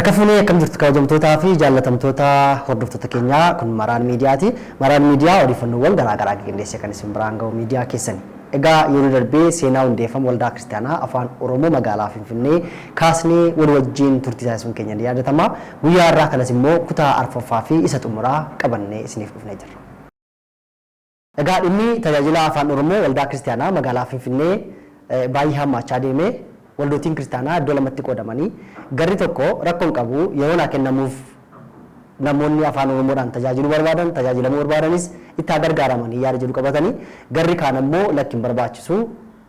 Harka fuunee akkam jirtu kabajamtootaa fi jaallatamtoota hordoftoota keenyaa kun Maraan Miidiyaati. Maraan Miidiyaa odeeffannoowwan garaagaraa qindeessee kan isin biraan ga'u miidiyaa keessani. Egaa yeroo darbee seenaa hundeeffama waldaa kiristaanaa afaan Oromoo magaalaa Finfinnee kaasnee wal wajjin turtii taasisuun keenya ni yaadatama. Guyyaa har'aa kanas immoo kutaa arfaffaa fi isa xumuraa qabannee isiniif dhufnee jirra. Egaa dhimmi tajaajila afaan Oromoo waldaa kiristaanaa magaalaa Finfinnee baay'ee hammaachaa deemee waldootiin kiristaanaa iddoo lamatti qoodamanii garri tokko rakkoon qabu yeroo naa kennamuuf namoonni afaan Oromoodhaan tajaajiluu barbaadan tajaajilamuu barbaadanis itti gargaaramanii yaada jedhu qabatanii garri kaan ammoo lakkiin barbaachisu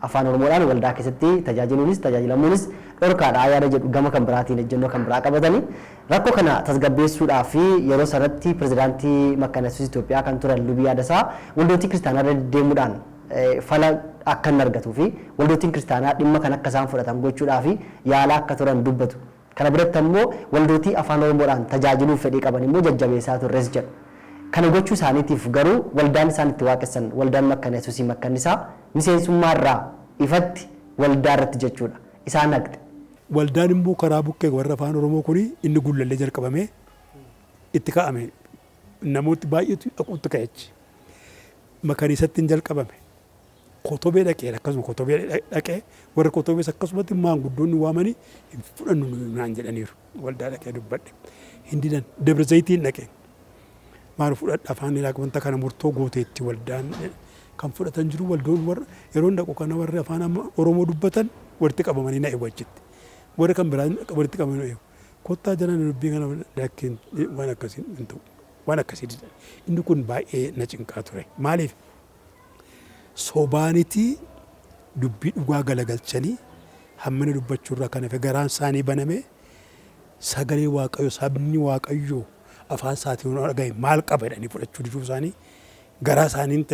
afaan Oromoodhaan waldaa keessatti tajaajiluunis tajaajilamuunis dhorkaadhaa yaada jedhu gama kan biraatiin ejjennoo kan biraa qabatanii rakkoo kana tasgabbeessuudhaa fi yeroo sanatti pirezidaantii Makkaana Yesuus Itoophiyaa kan turan Lubii Yaadasaa waldootii kiristaanaa irra deemuudhaan fala akka hin argatuu fi waldootiin kiristaanaa dhimma kan akka isaan fudhatan gochuudhaa fi yaala akka turan dubbatu. Kana biratti ammoo waldootii afaan Oromoodhaan tajaajiluuf fedhii qaban immoo jajjabeessaa turres jedhu. Kana gochuu isaaniitiif garuu waldaan isaan itti waaqessan waldaan Makkaana Yesuusii Makkaannisaa miseensummaarraa ifatti waldaa irratti jechuudha. Isaan naqxe. Waldaan immoo karaa bukkee warra afaan Oromoo kuni inni gullallee jalqabamee itti kaa'ame namooti baay'eetu dhaquutti ka'echi. Makkaannisatti hin jalqabame. Kotobee dhaqee akkasuma kotobee dhaqee warra kotobees akkasumatti maanguddoonni waamanii fudhannu naan jedhaniiru waldaa dhaqee dubbadhe hindidan Dabra Zayitiin dhaqee maal fudhadha afaan wanta kana murtoo gooteetti waldaan kan fudhatan jiru waldoon warra yeroo dhaqu kana warri afaan Oromoo dubbatan walitti qabamanii na eewwachitti warra kan biraan walitti qabamanii eewu kottaa jalan dubbii kana dhaqeen waan akkasii hin ta'u waan akkasii inni kun baay'ee na cinqaa ture maaliif sobaanitii dubbii dhugaa galagalchanii hammana dubbachuurraa kan hafe garaan isaanii baname sagalee waaqayyo sabni waaqayyo afaan isaatiin dhagaye maal qaba jedhanii fudhachuu diduu isaanii garaa isaanii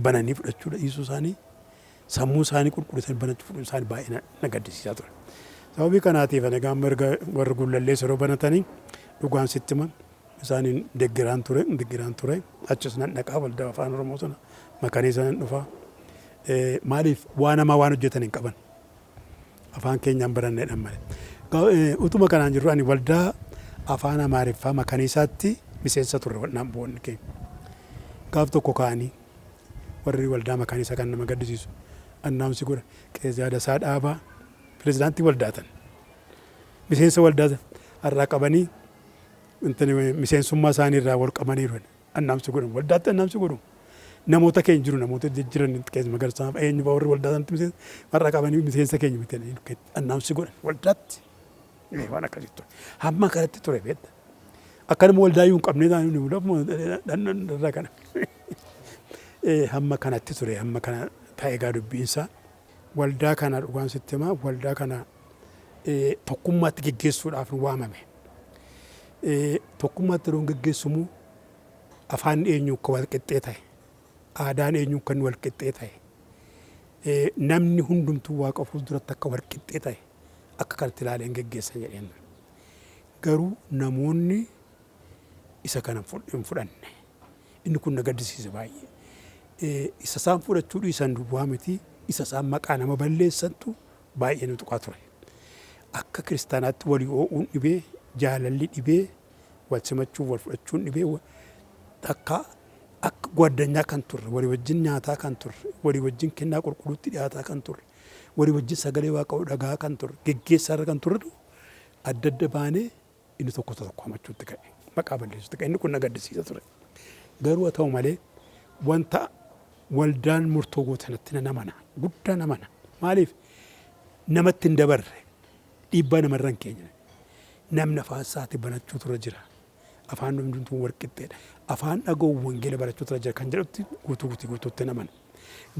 bananii fudhachuu dhiisuu isaanii sammuu isaanii qulqullisanii banachuu isaanii baay'ee na gaddisiisaa ture. Sababii kanaatiif ani gaafa warra gullallee yeroo banatanii dhugaan sitti himan isaaniin deggiraan ture achis nan dhaqaa waldaa afaan Oromoo sana Makkaannisaa nan dhufaa. Maaliif waan namaa waan hojjetan hin qaban afaan keenyaan baranneedhaan malee utuma kanaan jirru ani waldaa afaan Amaariffaa Makkaannisaatti miseensa turre waldaan bu'oonni keenya gaaf tokko ka'anii warri waldaa Makkaannisaa kan nama gaddisiisu annaamsi godha Qees Yaadasaa Dhaabaa pirezidaantii waldaatan miseensa waldaa har'aa qabanii miseensummaa isaanii irraa wal qabaniiru annaamsi godhan waldaatti annaamsi godhu. Namoota keenya jiru namoota jijjiiran keessa magarsaa eenyu warri waldaa sanatti warra qabanii miseensa keenya bitanii annaamsi godhan waldaatti waan akkasitti ture hamma kanatti ture beekta akkanuma waldaa yoo hin qabne irraa kana hamma kanatti ture hamma kana ta'ee gaa dubbiinsaa waldaa kana dhugaan sitti himaa waldaa kana tokkummaatti geggeessuudhaaf waamame tokkummaatti yeroo geggeessumu afaan eenyu akka wal qixxee ta'e. Aadaan eenyu kan wal qixxee ta'e namni hundumtuu waaqa fuulduratti akka wal qixxee ta'e akka kanatti ilaalee geggeessan jedheen garuu namoonni isa kana hin fudhanne inni kun na gaddisiise baay'ee isa isaan fudhachuu dhiisan duwwaa miti isa isaan maqaa nama balleessantu baay'ee nu tuqaa ture akka kiristaanaatti walii oo'uun dhibee jaalalli dhibee wal simachuun wal fudhachuun dhibee takka. Akka gwaddinyaa kan turre walii wajjin nyaataa kan turre walii wajjin kennaa qulqulluutti dhiyaataa kan turre walii wajjin sagalee waaqayyoo dhagaa kan turre geggeessaarra kan turre adda adda baanee inni tokko hamachuutti ka'e maqaa balleessuutti ka'e inni kun na gaddisiisa ture. Garuu haa ta'u malee wanta waldaan murtoo gootanatti namana guddaa namana maaliif namatti hin dabarre dhiibbaa namarra hin keenye namni afaan isaatii banachuu turre jira. Afaan hundumtuu wal qixxeedha. Afaan dhaga'uu wangeela barachuu turre jira kan jedhutti guutuutti naman.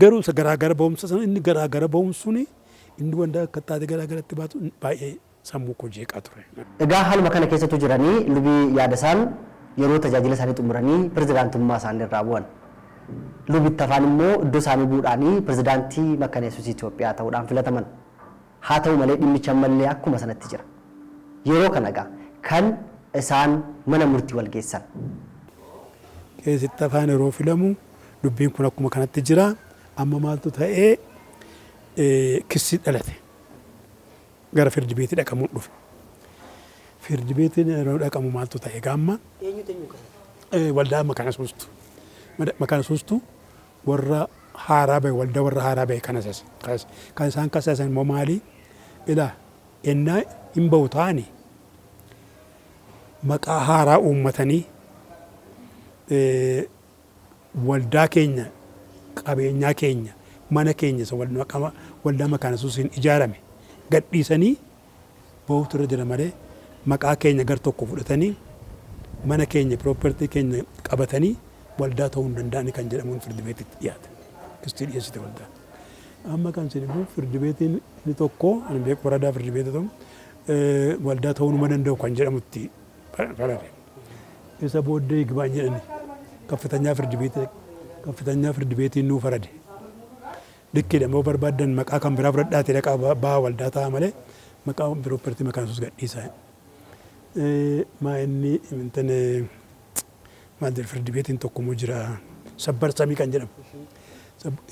Garuu isa garaagara ba'umsa sana inni garaagara ba'umsuun inni wanta akka taate garaagaratti baatu baay'ee sammuu koo jeeqaa ture. Egaa haaluma kana keessattuu jiranii Lubii Yaadasaan yeroo tajaajila isaanii xumuranii pirezidaantummaa isaanii irraa bu'an. Lubitti afaan immoo iddoo isaanii bu'uudhaanii pirezidaantii Makkaana Yesuus Itoophiyaa ta'uudhaan filataman. Haa ta'u malee dhimmicha ammallee akkuma sanatti jira. Yeroo kana egaa kan isaan mana murtii wal geessan. Keessatti afaan yeroo filamu dubbiin kun akkuma kanatti jira amma maaltu ta'ee kissi dhalate gara firdi beetii dhaqamuun dhufe firdi beetiin yeroo dhaqamu maaltu ta'e gaamma waldaa makaana suustu warra haaraa bahe waldaa warra haaraa bahe kan isaan kasasan immoo maali ilaa ennaa hin bahu ta'ani maqaa haaraa uummatanii waldaa keenya qabeenyaa keenya mana keenya waldaa makaana suusiin ijaarame gadhiisanii bahuutu irra jira malee maqaa keenya gar tokko fudhatanii mana keenya piroopertii keenya qabatanii waldaa ta'uu hin danda'ani kan jedhamuun firdi beetitti dhiyaate. Kistii dhiyeessite waldaa. Amma kan isin immoo firdi beetiin inni tokko ani beeku waradaa firdi beetii ta'u waldaa ta'uu numa danda'u kan jedhamutti farade. Isa booddee Igbaan jedhani kaffatanyaa firdi beetiin nuu farade. Dikkiidha immoo barbaadan maqaa kan biraa fudhadhaate dhaqaa baa waldaa ta'a malee maqaa piroopertii makaana suus gadhiisaa. Maa inni maal jedhu firdi beetiin tokkommoo jira sabbar samii kan jedhamu.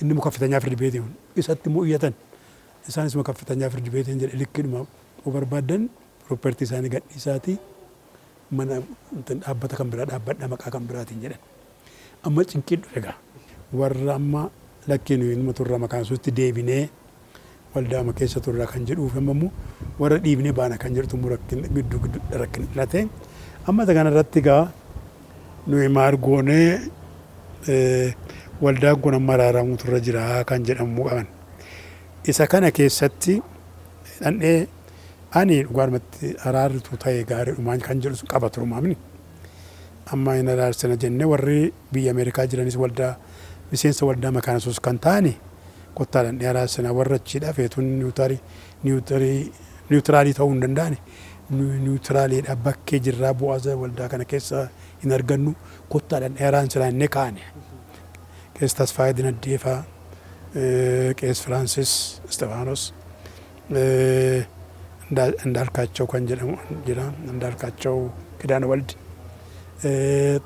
Inni muka kaffatanyaa firdi beetiin isatti immoo iyyatan isaanis muka kaffatanyaa firdi beetiin jedhe likkiidhuma barbaadan piroopertii isaanii gadhiisaati mana dhaabbata kan biraa dhaabbadha maqaa kan biraatiin jedhan. Amma cinqiidhu egaa warra amma lakkiin ilma turraa makaana suusti deebinee waldaama keessa turraa kan jedhuuf ammoo warra dhiibnee baana kan jedhutu gidduu rakkin dhalate. Amma kana irratti egaa nuyi maal goonee waldaan kun amma araaramuutu irra jira kan jedhamu qaban. Isa kana keessatti dhandhee ani dhugaadhumatti araarritu ta'e gaariidhumaan kan jedhu qaba turumaamni. Amma hin araarsina jennee warri biyya Ameerikaa jiranis waldaa miseensa waldaa makaana suus kan ta'ani kottaa dhandhee araarsina warra achiidha feetuun niwutiraalii ta'uu hin danda'ani. Niwutiraaliidha bakkee jirraa bu'aasa waldaa kana keessa hin argannu kottaa dhandhee araarsina inni kaane. Qees Tasfaayee Dinaddeefaa, Qees Firaansis Istifaanos, Indaalkaachoo kan jedhamu jira, Indaalkaachoo Kidaana Waldi,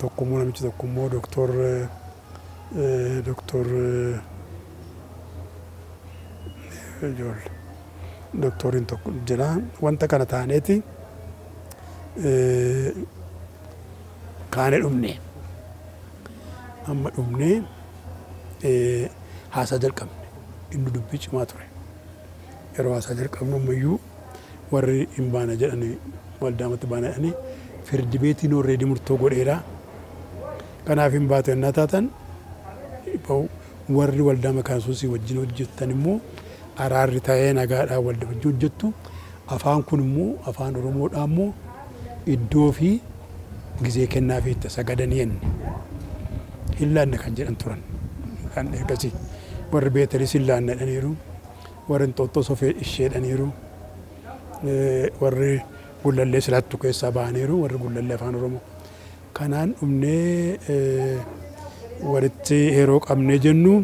tokkommoo namichi tokkommoo doktoriin tokko jira. Wanta kana taaneeti kaane dhumne. Amma dhumne haasaa jalqabne inni dubbii cimaa ture. Yeroo haasaa jalqabnu ammayyuu warri hin baana jedhanii waldaamatti baana jedhanii firdi beetiin already murtoo godheera. Kanaaf hin baatu yennaa taatan warri waldaa makaana suusii wajjin hojjettan immoo araarri ta'ee nagaadhaan waldaa wajjin hojjettu. Afaan kun immoo afaan Oromoodhaa immoo iddoo fi gizee kennaa fi itti sagadanii enne. Hin laanne kan jedhan turan. Kan eegasii warri beetalis hin laanne jedhaniiru. Warri Inxooxxoo Sofee ishee jedhaniiru. Warri Gullallee Silaattuu keessaa bahaniiru. Warri Gullallee afaan Oromoo. Kanaan dhumnee walitti yeroo qabnee jennu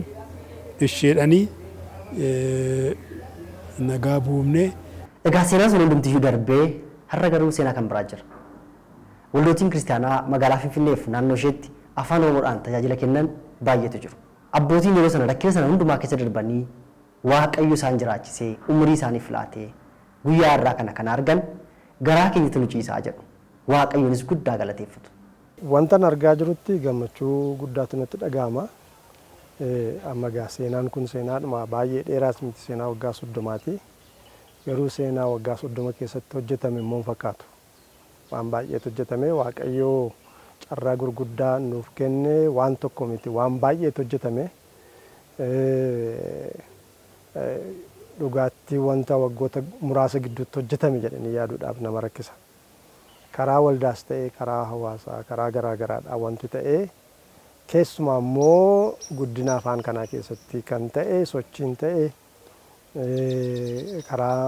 isheedhanii nagaa buufnee. Egaa seenaan sun hundumtiyyuu darbee har'a garuu seenaa kan biraa jira. Waldootiin kiristaanaa magaalaa Finfinneef naannoo isheetti afaan Oromoodhaan tajaajila kennan baay'eetu jiru. Abbootiin yeroo sana rakkina sana hundumaa keessa darbanii Waaqayyo isaan jiraachisee umurii isaaniif laatee guyyaa har'aa kana kan argan garaa keenyatti nu ciisaa jedhu. Waaqayyonis guddaa galateeffatu. Wantan argaa jirutti gammachuu guddaatu natti dhaga'ama. Amma egaa seenaan kun seenaadhuma baay'ee dheeraas miti seenaa waggaa 30ti. Garuu seenaa waggaa 30 keessatti hojjetame immoo hin fakkaatu. Waan baay'eetu hojjetame Waaqayyoo carraa gurguddaa nuuf kenne waan tokko miti waan baay'eetu hojjetame. Dhugaatti wanta waggoota muraasa gidduutti hojjetame jedhanii yaaduudhaaf nama rakkisa. Karaa waldaas ta'ee karaa hawaasaa karaa garaa garaadhaa wanti ta'ee keessumaa immoo guddina afaan kanaa keessatti kan ta'e sochiin ta'e karaa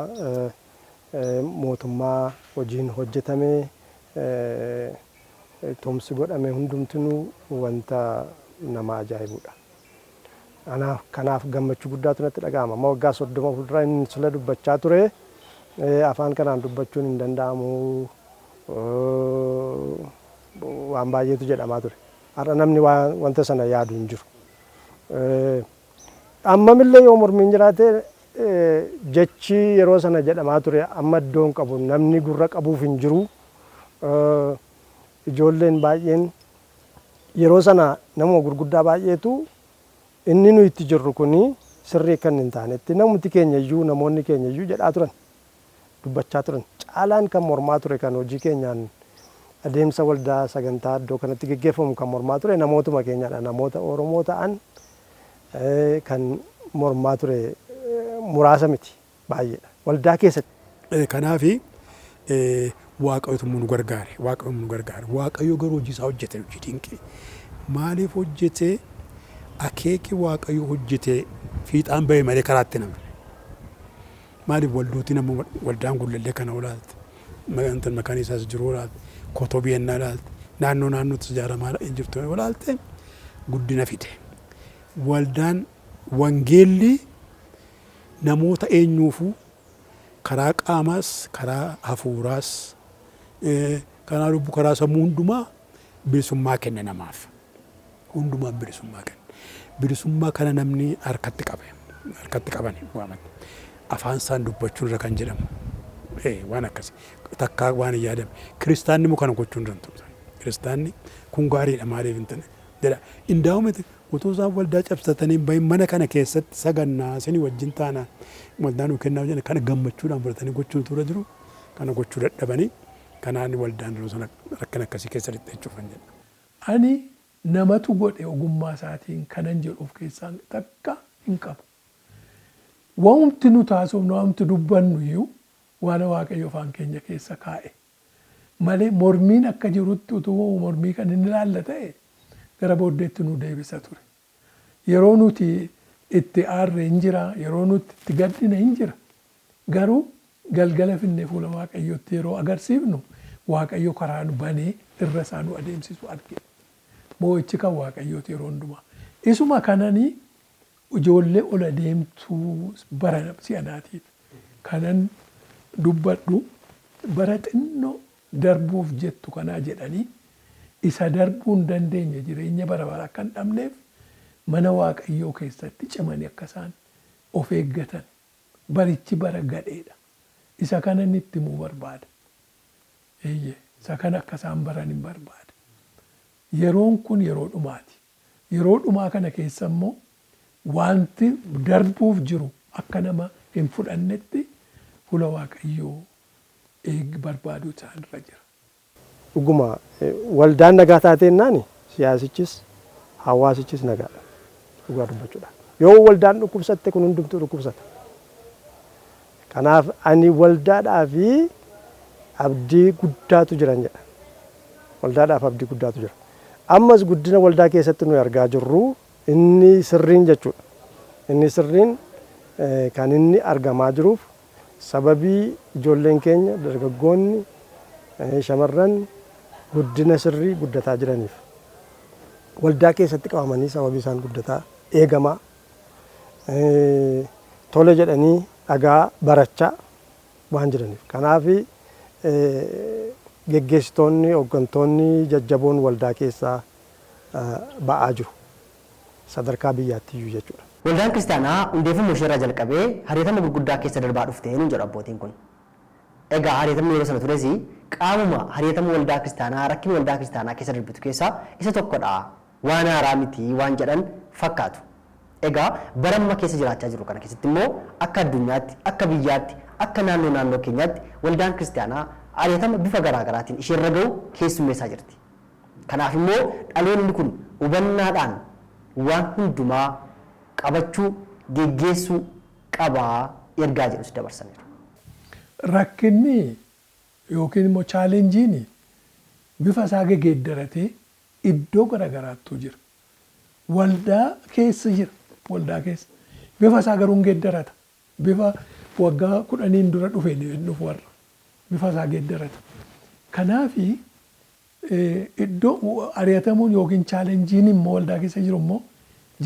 mootummaa hojiin hojjetame tumsi godhame hundumtinuu wanta nama ajaa'ibudha. Kanaaf gammachuu guddaatu natti dhaga'ama. Amma waggaa 30 fuuldura inni sila dubbachaa ture afaan kanaan dubbachuun hin danda'amu. Waan baay'eetu jedhamaa ture. Har'a namni wanta sana yaadu hin jiru. Ammamillee yoo mormiin jiraate jechi yeroo sana jedhamaa ture amma iddoon qabu namni gurra qabuuf hin jiru Ijoolleen baay'een yeroo sana nama gurguddaa baay'eetu inni nuyi itti jirru kuni sirrii kan hin taanetti namoonni keenya iyyuu jedhaa turan dubbachaa turan caalaan kan mormaa ture kan hojii keenyaan adeemsa waldaa sagantaa iddoo kanatti geggeeffamu kan mormaa ture namootuma keenyadha namoota Oromoo ta'an kan mormaa ture muraasa miti baay'eedha waldaa keessatti. Kanaafi Waaqayyotu nu gargaare Waaqayyo garuu hojii isaa hojjete hojii dinqii maaliif hojjete akeeki Waaqayyo hojjete fiixaan bahee malee karaatti namni maaliif waldooti nama waldaan gullallee kana olaalte magantan makaan isaas jiru olaalte kotobii ennaa olaalte naannootti ijaaramaa jirtu olaalte guddina fide waldaan wangeelli namoota eenyuufuu karaa qaamaas karaa hafuuraas karaa lubbuu karaa sammuu hundumaa bilisummaa kenna namaaf hundumaa bilisummaa kana namni harkatti qaban waaman afaan isaan dubbachuun irra kan jedhamu waan akkasi takkaa waan yaadame kiristaanni immoo kana gochuu hin danda'u kiristaanni kun gaariidha maaliif hin ta'e jedha indaa'umete otoo isaan waldaa cabsatanii mana kana keessatti sagannaa isinii wajjin taana waldaan nu kennaa jenna kana gammachuudhaan fudhatanii gochuun tura jiru kana gochuu dadhabanii kanaan waldaan yeroo sana rakkina akkasii keessa lixxeechuuf kan jedha. Ani namatu godhe ogummaa isaatiin kanan jedhuuf keessaan takka hin qabu. Waanti nu taasifnu waanti dubbannu iyyuu waan Waaqayyo afaan keenya keessa kaa'e malee mormiin akka jirutti utuu mormii kan inni ilaalla ta'e gara booddeetti nu deebisa ture. Yeroo nuti itti aarre hin jira, yeroo nuti itti gaddine hin jira. Garuu galgala finnee fuula Waaqayyootti yeroo agarsiifnu Waaqayyo karaa nu banee irra isaa nu adeemsisu argina. Moo'ichi kan Waaqayyooti yeroo hundumaa. Isuma kananii ijoollee ol adeemtuu bara si'anaatiif kanan dubbadhu bara xinnoo darbuuf jettu kanaa jedhanii isa darbuu hin dandeenye jireenya bara bara akka hin dhabneef mana Waaqayyoo keessatti cimanii akka isaan of eeggatan barichi bara gadheedha. Isa kana inni itti himuu barbaada. Isa kana akka isaan baran hin barbaada. Yeroon kun yeroo dhumaati. Yeroo dhumaa kana keessa immoo wanti darbuuf jiru akka nama hin fudhannetti fuula Waaqayyoo barbaaduu isaanirra jira. Dhuguma waldaan nagaa taateennaan siyaasichis hawaasichis nagaadha. Dhugaa dubbachuudha. Yoo waldaan dhukkubsatte kun hundumtuu dhukkubsata. Kanaaf ani waldaadhaa fi abdii guddaatu jiran jedha. Waldaadhaaf abdii guddaatu jira. Ammas guddina waldaa keessatti nuyi argaa jirru inni sirriin jechuudha. Inni sirriin kan inni argamaa jiruuf sababii ijoolleen keenya dargaggoonni shamarran guddina sirrii guddataa jiraniif waldaa keessatti qabamanii sababii isaan guddataa eegamaa tole jedhanii dhagaa barachaa waan jiraniif. Kanaaf geggeessitoonni hooggantoonni jajjaboon waldaa keessaa ba'aa jiru sadarkaa biyyaatti iyyuu jechuudha. Waldaan kiristaanaa hundeeffamuu isheerraa jalqabee hariirama gurguddaa keessa darbaa dhuftee nuun jedhu abbootiin kun. Egaa hariiramni yeroo sana tures qaamuma hariirama waldaa kiristaanaa rakkina waldaa kiristaanaa keessa darbitu keessaa isa tokkodha. Waan haaraa miti waan jedhan fakkaatu. Egaa bara amma keessa jiraachaa jiru kana keessatti immoo akka addunyaatti, akka biyyaatti, akka naannoo keenyaatti waldaan kiristaanaa hariirama bifa garaagaraatiin isheerra gahu keessummeessaa jirti. Kanaaf immoo dhaloonni kun hubannaadhaan waan hundumaa qabachuu geggeessuu qabaa ergaa jedhus dabarsaniiru. Rakkinni yookiin immoo chaalenjiin bifa isaa geeddaratee iddoo garaagaraattuu jira. Waldaa keessa jira. Waldaa keessa bifa isaa garuu geeddarata. Bifa waggaa 10 dura dhufe dhufu warra bifa isaa geeddarata. Kanaaf iddoo ari'atamuun yookiin chaalenjiin immoo waldaa keessa jiru immoo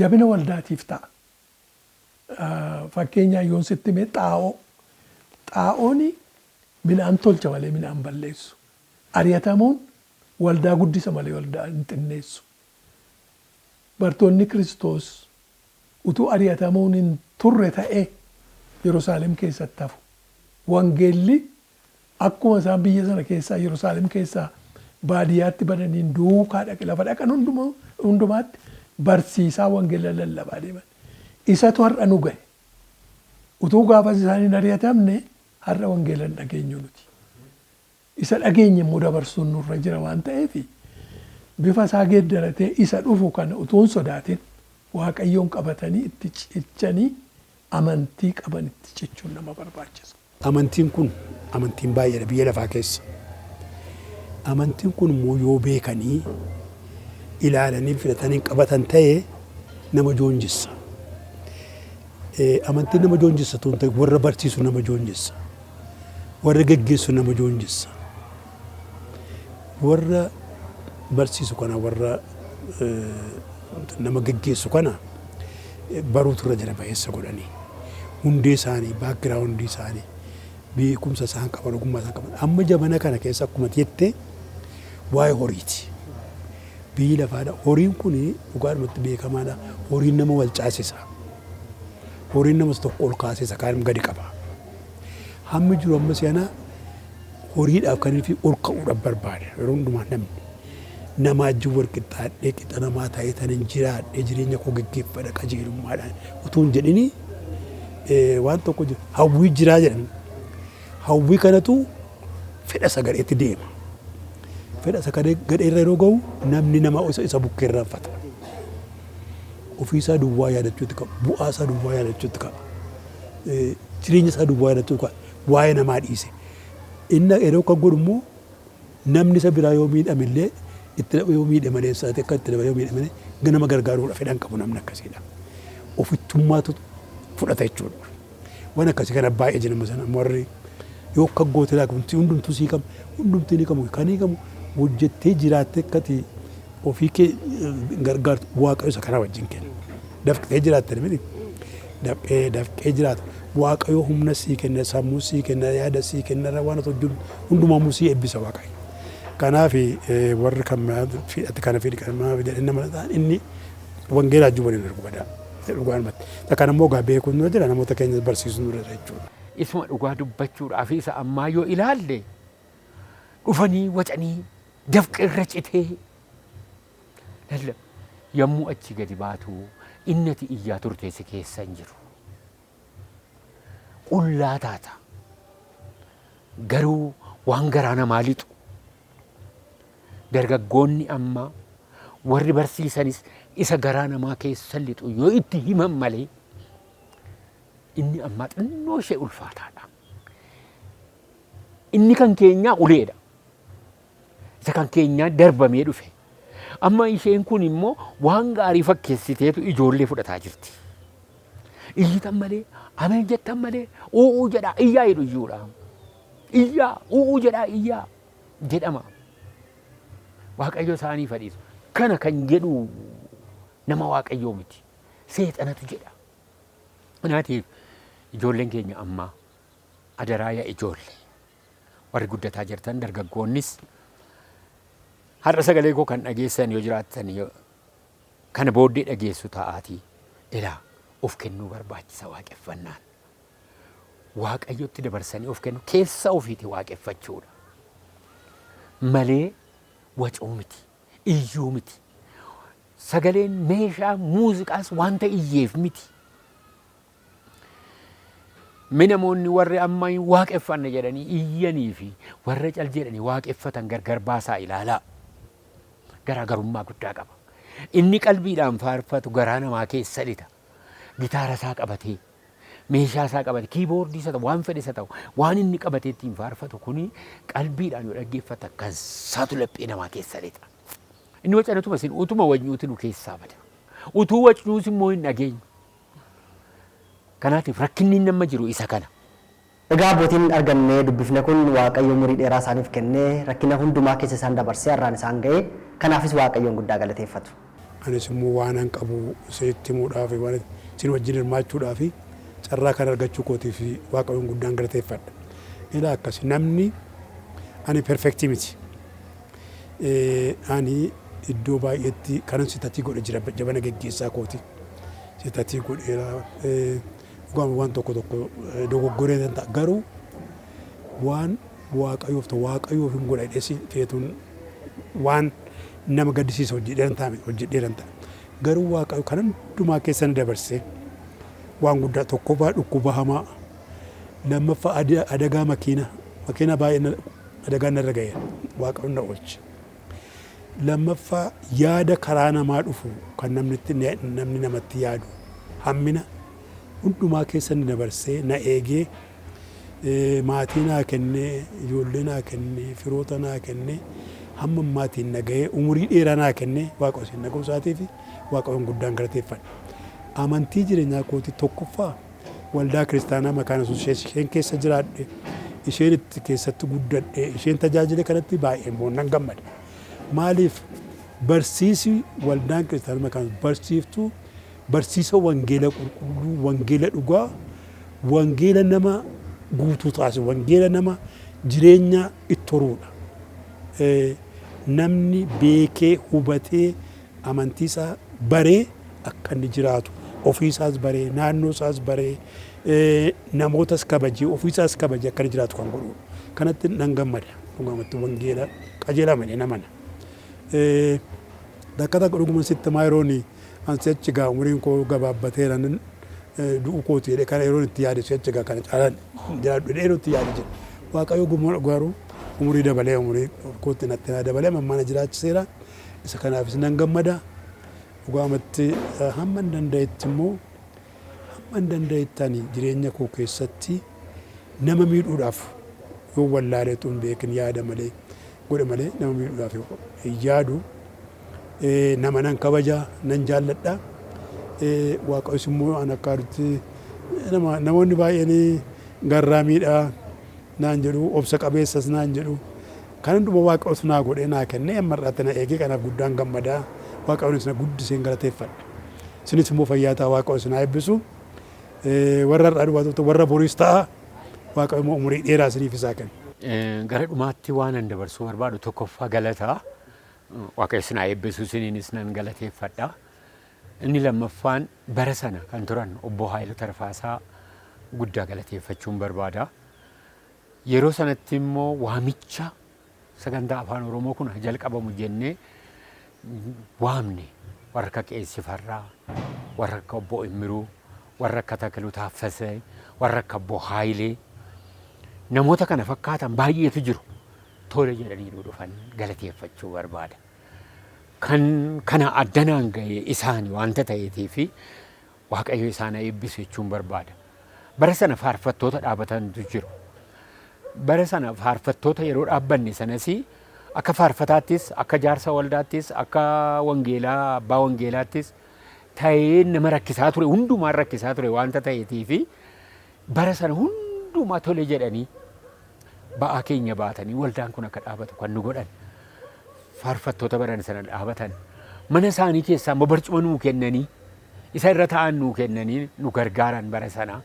jabina waldaatiif ta'a. Fakkeenyaa yoon sitti mee xaa'oon midhaan tolcha malee midhaan balleessu. Ari'atamuun waldaa guddisa malee waldaa hin xinneessu. Bartoonni Kiristoos utuu ari'atamuun hin turre ta'ee Yerusaalem keessatti hafu. Wangeelli akkuma isaan biyya sana keessaa Yerusaalem keessaa baadiyyaatti badaniin duukaa dhaqe lafa dhaqan hundumaatti barsiisaa wangeela lallabaa deeman. Isatu har'a nu gahe. Utuu gaafas isaaniin ari'atamne har'a wangeela hin dhageenyu nuti. Isa dhageenye immoo dabarsuun nurra jira waan ta'eef bifa isaa geeddaratee isa dhufu kana utuu hin sodaatin Waaqayyoon qabatanii itti cichanii amantii qaban itti cichuun nama barbaachisa. Amantiin kun amantiin baay'eedha biyya lafaa keessa. Amantiin kun immoo yoo beekanii ilaalanii filatanii qabatan ta'e nama joonjissa. Amantiin nama joonjissa tuun ta'e warra barsiisu nama joonjissa. Warra geggeessu nama joonjissa. Warra barsiisu kana warra nama geggeessu kana baruutu irra jira baay'eessa godhanii. Hundee isaanii, baakgiraawundii isaanii, beekumsa isaan qaban, ogummaa isaan qaban. Amma jabana kana keessa akkuma jettee waa'ee horiiti. Biyyi lafaadha. Horiin kun dhugaadhumatti beekamaadha. Horiin nama wal caasisa. Horiin namas tokko ol kaasisa, kaan gadi qaba. Hammi jiru amma si'ana horiidhaaf kan inni ol ka'uudhaaf barbaada. Yeroo hundumaa namni nama ajji walqixxaadhee qixa namaa ta'ee tan hin jiraadhee jireenya koo geggeeffadha qajeelummaadhaan utuu hin jedhini waan tokko jira. Hawwii jiraa jedhan. Hawwii kanatu fedha sagaleetti deema. Fedha sagalee gadheerra yeroo ga'u namni nama isa bukkee irraanfata. Ofiisaa duwwaa yaadachuutti qaba. Bu'aa isaa duwwaa yaadachuutti qaba. Jireenya isaa duwwaa yaadachuutti qaba. Waa'ee namaa dhiise. Inni yeroo kan godhu immoo namni isa biraa yoo miidhame illee itti yoo miidhame isaati akka itti yoo miidhame nama gargaaruudha fedhan qabu namni akkasiidha. Ofittummaatu fudhata jechuudha. Waan akkasii kana baay'ee jira nama sana warri yoo akka goote laakumti hundumtuu sii qabu hundumtuu ni qabu kan ni qabu hojjettee jiraattee akkati ofii kee gargaartu waaqayyo isa kana wajjin kenna. Dafqee jiraatte miti. Dafqee jiraata. Waaqayyo humna sii kenna sammuu sii kenna yaada sii kenna waan hojjetu hundumaa sii eebbisa waaqayyo. Kanaaf warri kan fidhate kana fidhi kan nama inni wangeelaa jiru waliin arguudha. Dhugaadhumatti. Takkaan immoo gaa beekuun nurra jira namoota keenya barsiisuun nurra jira jechuudha. Isuma dhugaa dubbachuudhaaf isa ammaa yoo ilaalle dhufanii wacanii dafqa irra citee yommuu achi gadi baatu innati iyyaa turteessi keessa hin jiru. Qullaa taata. Garuu waan garaa namaa lixu. Dargaggoonni amma warri barsiisanis isa garaa namaa keessa lixu yoo itti himan malee inni amma xinnoo ishee ulfaataadha. Inni kan keenyaa uleedha. Isa kan keenyaa darbamee dhufe. Amma isheen kun immoo waan gaarii fakkeessiteetu ijoollee fudhataa jirti. Iyyitan malee, ameen jettan malee, u'uu jedhaa iyyaa jedhu iyyuudha. Iyyaa, u'uu jedhaa iyyaa jedhama. Waaqayyo isaanii fadhiisu. Kana kan jedhu nama waaqayyoo miti. Seexanatu jedha. Kanaatiif ijoolleen keenya amma adaraa yaa ijoollee. Warri guddataa jirtan dargaggoonnis har'a sagalee koo kan dhageessan yoo jiraattan kana booddee dhageessu ta'aatii ilaa of kennuu barbaachisa waaqeffannaan. Waaqayyotti dabarsanii of kennu keessa ofiiti waaqeffachuudha. Malee wacuu miti, iyyuu miti. Sagaleen meeshaa muuziqaas wanta iyyeef miti. Namoonni warri amma waaqeffanna jedhanii iyyanii fi warra cal jedhanii waaqeffatan gargar baasaa ilaalaa. Garaagarummaa guddaa qaba. Inni qalbiidhaan faarfatu garaa namaa keessa lixa. Gitaara isaa qabatee, meeshaa isaa qabatee, kiiboordii isaa ta'u, waan fedhe isaa ta'u, waan inni qabatee ittiin faarfatu kuni qalbiidhaan yoo dhaggeeffatan kan saatu laphee namaa keessa lixa. Inni wacanatuma isin utuma wajjuuti nu keessaa bada. Utuu wacnuus immoo hin dhageenyu. Kanaatiif rakkinni nama jiru isa kana. Egaa abbootiin argannee dubbifne kun waaqayyo umurii dheeraa isaaniif kennee rakkina hundumaa keessa isaan dabarsee har'aan isaan ga'ee kanaafis waaqayyoon guddaa galateeffatu. Anis immoo waan an qabu seetti muudhaaf waan isin wajjin hirmaachuudhaaf carraa kan argachuu kootiif waaqayyoon guddaan galateeffadha. Ilaa akkas namni ani perfektii miti. Ani iddoo baay'eetti kanan sitatii godhe jira jabana geggeessaa kooti. Sitatii godheera waan tokko dogoggoree ta'a garuu waan waaqayyoof ta'u waaqayyoof hin godha dheessi feetuun waan nama gaddisiisa hojjedheeran ta'a. Garuu waaqayyo kan hundumaa keessan dabarsee waan guddaa tokkoffaa dhukkuba hamaa lammaffaa adagaa makiina baay'ee adagaan narra ga'e waaqayyo na oolche. Lammaffaa yaada karaa namaa dhufu kan namni namatti yaadu hammina hundumaa keessan dabarsee na eegee maatii naa kennee ijoollee naa kennee firoota naa kennee hamma maatiin na ga'ee umurii dheeraa naa kennee waaqayyo isin naga'u isaatii fi waaqayyoon guddaan galateeffadha. Amantii jireenyaa kootii tokkoffaa waldaa kiristaanaa makaana Yesuus isheen keessa jiraadhe isheen itti keessatti guddadhe isheen tajaajila kanatti baay'een boonnan gammada. Maaliif barsiisi waldaan kiristaanaa makaana barsiiftuu barsiisa wangeela qulqulluu wangeela dhugaa wangeela nama guutuu taasisu wangeela nama jireenya itti horuudha. Namni beekee hubatee amantiisaa baree akka inni jiraatu ofiisaas baree naannoo isaas baree namootas kabajee ofiisaas kabajee akka inni jiraatu kan godhu kanatti nan gammada. Dhugumatti wangeela qajeelaa malee namana. Dakkata dhuguma sitti maayirooni ansi achi gaa umuriin koo gabaabbateera du'u kooti jedhee kana yeroon itti yaade achi gaa kana caalaan jiraadhu dheeroo itti yaade jira. Waaqayyo garuu umurii dabalee umurii kootti natti naa dabalee mana jiraachiseera. Isa kanaafis nan gammada. Dhugumatti hamma hin danda'etti immoo hamma hin danda'ettani jireenya koo keessatti nama miidhuudhaaf yoo wallaaleetu hin beekin yaada malee godhe malee nama miidhuudhaaf hin yaadu. Nama nan kabaja nan jaalladha. Waaqayyos immoo an akka adutti namoonni baay'een garraamiidha naan jedhu obsa qabeessas naan jedhu kan hunduma waaqayyos naa godhee naa kennee ammarraatti na eegee kanaaf guddaan gammadaa. Waaqayyoon isin guddiseen galateeffadha. Isinis immoo fayyaa ta'aa waaqayyo isin haa eebbisu. Warra har'aa dhufaatu warra boriis ta'a. Waaqayyo immoo umurii dheeraa isiniif isaa kenna. Gara dhumaatti waan an dabarsuu barbaadu tokkoffaa galataa waaqayyo isin haa eebbisu isiniinis nan galateeffadha. Inni lammaffaan bara sana kan turan obbo Haayiluu Tarfaasaa guddaa galateeffachuun barbaada. Yeroo sanatti immoo waamicha sagantaa afaan Oromoo kun jalqabamu jennee waamne warra akka Qeessifarraa, warra akka obbo Immiruu, warra akka Takluu Taaffasee, warra akka obbo Haayilee namoota kana fakkaatan baay'eetu jiru. Tole jedhanii dhufan galateeffachuu barbaada. Kana addanaan ga'e isaanii wanta ta'eetii fi waaqayyo isaan eebbisu jechuun barbaada. Bara sana faarfattoota dhaabatantu jiru. Bara sana faarfattoota yeroo dhaabbanne sanas akka faarfataattis akka jaarsa waldaattis akka wangeelaa abbaa wangeelaattis ta'ee nama rakkisaa ture hundumaan rakkisaa ture wanta ta'eetii fi bara sana hundumaa tole jedhanii ba'aa keenya baatanii waldaan kun akka dhaabatu kan nu godhan faarfattoota baran sana dhaabatan mana isaanii keessaa immoo barcuma nuu kennanii isa irra ta'an nuu kennanii nu gargaaran bara sana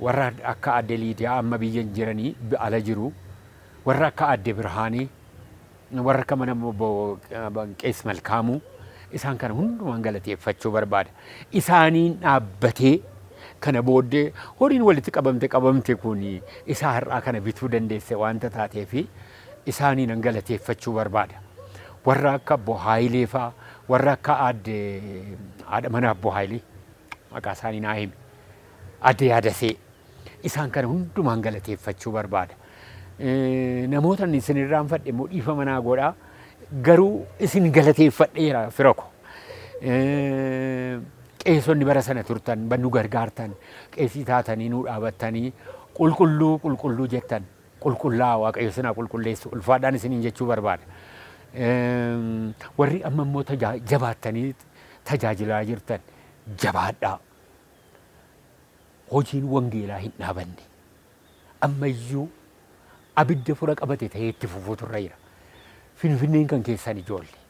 warra akka Aadde Liidiyaa amma biyya jiranii ala jiru. Warra akka Aadde Birhaanii warra akka mana Qees Malkaamuu isaan kana hundumaan galateeffachuu barbaada. Isaaniin dhaabbatee kana booddee horiin walitti qabamte kun isaa har'aa kana bituu dandeesse wanta taatee fi isaaniin an galateeffachuu barbaada. Warra akka Obbo Haayilee fa'aa warra akka haadha mana Obbo Haayilee maqaa isaanii naa himi Aadde Yaadasee isaan kana hundumaan galateeffachuu barbaada. Namoota isin irraanfadhe immoo dhiifama naa godhaa garuu isin galateeffadheera fira ko. Qeessonni bara sana turtan nu gargaartan qeessii taatanii nu dhaabattanii qulqulluu jettan qulqullaa waaqayyo isin haa qulqulleessu ulfaadhaan isiniin jechuu barbaada. Warri amma immoo jabaattanii tajaajilaa jirtan jabaadhaa. Hojiin wangeelaa hin dhaabanne ammayyuu abidda fura qabate ta'ee itti fufuutu irra jira. Finfinneen kan keessan ijoollee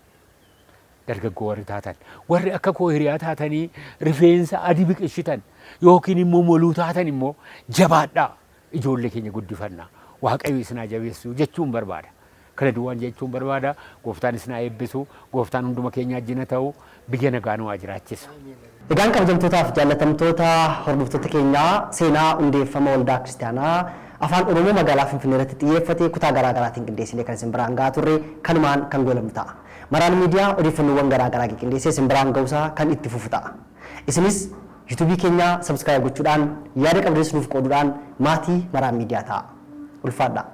dargaggoo warri taatan warri akka koo hiriyaa taatanii rifeensa adii biqilchitan yookiin immoo moluu taatan immoo jabaadhaa ijoollee keenya guddifannaa waaqayyo isin haa jabeessu jechuun barbaada. Kana duwwaan jechuun barbaada. Gooftaan isin haa eebbisu. Gooftaan hunduma keenya wajjin ta'u biyya nagaa nu haa jiraachisu. Egaan kabajamtootaaf jaallatamtoota hordoftoota keenyaa seenaa hundeeffama waldaa kiristaanaa afaan Oromoo magaalaa Finfinnee irratti xiyyeeffatee kutaa garaa garaatiin qindeessilee kan isin biraan gahaa turre kanumaan kan goolamu ta'a. Maraan miidiyaa odeeffannoowwan garaa garaa qindeessee isin biraan ga'uusaa kan itti fufu ta'a. Isinis YouTube keenya subscribe gochuudhaan yaada qabdan nuuf qooduudhaan maatii Maraan miidiyaa ta'a. Ulfaadhaa.